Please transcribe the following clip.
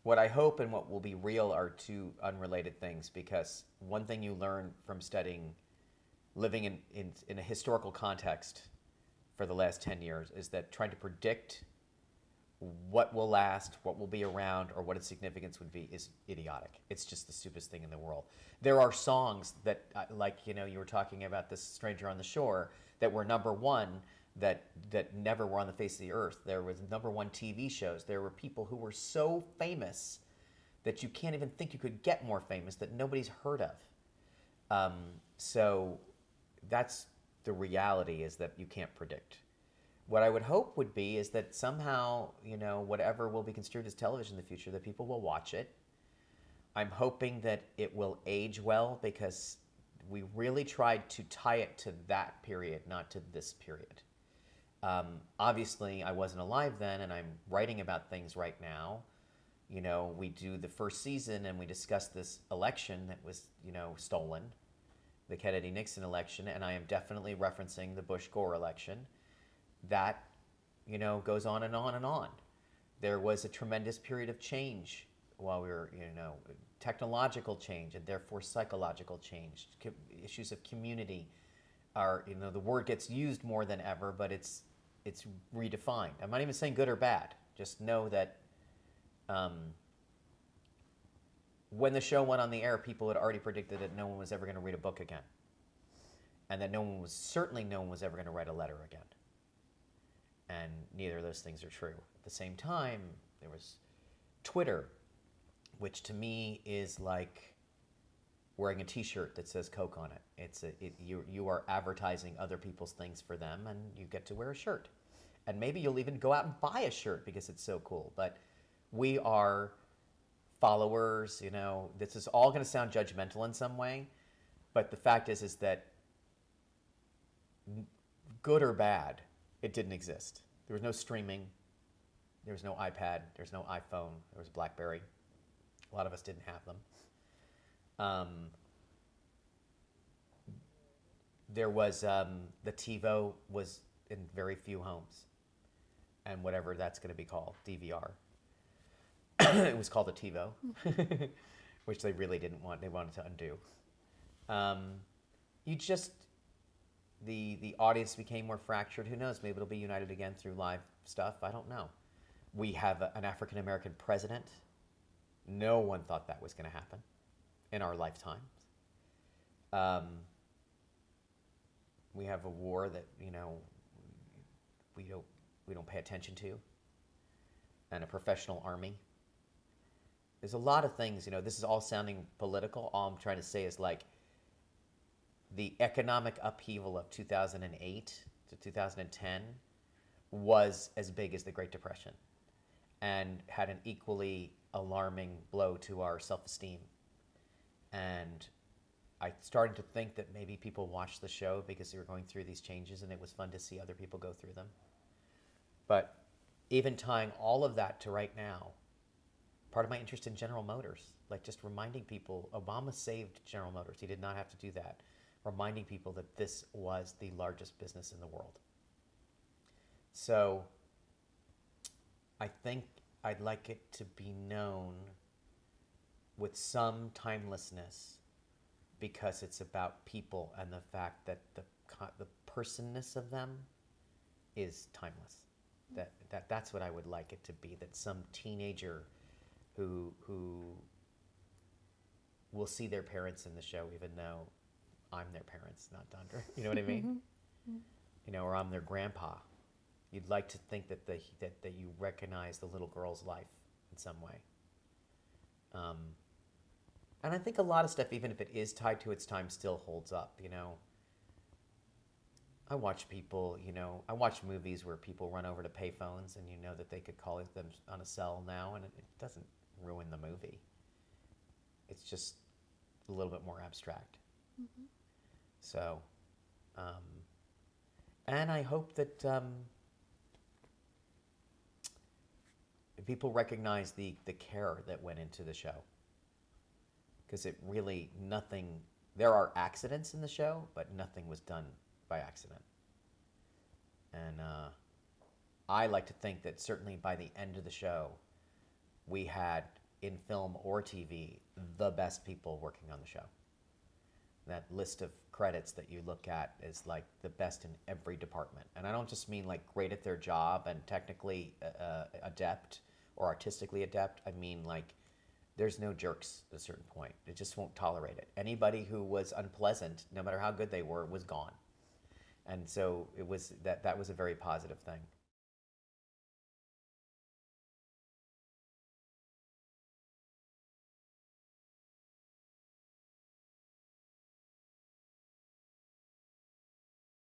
what I hope and what will be real are two unrelated things, because one thing you learn from studying, living in a historical context for the last 10 years, is that trying to predict what will last, what will be around, or what its significance would be is idiotic. It's just the stupidest thing in the world. There are songs that, like, you were talking about this Stranger on the Shore, that were number one, that never were on the face of the earth. There was number one TV shows. There were people who were so famous that you can't even think you could get more famous, that nobody's heard of. So that's the reality, is that you can't predict. What I would hope would be is that somehow, whatever will be construed as television in the future, that people will watch it. I'm hoping that it will age well, because we really tried to tie it to that period, not to this period. Obviously, I wasn't alive then, and I'm writing about things right now. We do the first season, and we discuss this election that was, stolen, the Kennedy-Nixon election, and I am definitely referencing the Bush-Gore election. That, goes on and on and on. There was a tremendous period of change while we were, technological change, and therefore psychological change. Issues of community are, the word gets used more than ever, but it's redefined. I'm not even saying good or bad. Just know that when the show went on the air, people had already predicted that no one was ever going to read a book again, and that no one was ever going to write a letter again. And neither of those things are true. At the same time, there was Twitter, which to me is like wearing a T-shirt that says Coke on it. You are advertising other people's things for them, and you get to wear a shirt. And maybe you'll even go out and buy a shirt because it's so cool. But we are followers. This is all going to sound judgmental in some way, but the fact is that good or bad, it didn't exist. There was no streaming. There was no iPad. There was no iPhone. There was BlackBerry. A lot of us didn't have them. There was the TiVo was in very few homes, and whatever that's going to be called, DVR. It was called a TiVo, which they really didn't want. They wanted to undo. The audience became more fractured. Who knows? Maybe it'll be united again through live stuff. I don't know. We have an African-American president. No one thought that was going to happen in our lifetimes. We have a war that, we don't pay attention to, and a professional army. There's a lot of things, this is all sounding political. All I'm trying to say is, like, the economic upheaval of 2008 to 2010 was as big as the Great Depression, and had an equally alarming blow to our self-esteem. And I started to think that maybe people watched the show because they were going through these changes, and it was fun to see other people go through them. But even tying all of that to right now, part of my interest in General Motors, like just reminding people, Obama saved General Motors. He did not have to do that. Reminding people that this was the largest business in the world. So I think I'd like it to be known with some timelessness, because it's about people, and the fact that the personness of them is timeless. That's what I would like it to be, that some teenager who will see their parents in the show, even though I'm their parents, not Dondra. You know what I mean? Or I'm their grandpa. You'd like to think that that you recognize the little girl's life in some way. And I think a lot of stuff, even if it is tied to its time, still holds up. I watch people. I watch movies where people run over to payphones, and that they could call them on a cell now, and it doesn't ruin the movie. It's just a little bit more abstract. Mm-hmm. So, and I hope that people recognize the care that went into the show. Because it really, there are accidents in the show, but nothing was done by accident. And I like to think that certainly by the end of the show, we had in film or TV, the best people working on the show. That list of credits that you look at is like the best in every department. And I don't just mean like great at their job and technically adept or artistically adept. I mean like there's no jerks at a certain point. It just won't tolerate it. Anybody who was unpleasant, no matter how good they were, was gone. And so it was that was a very positive thing.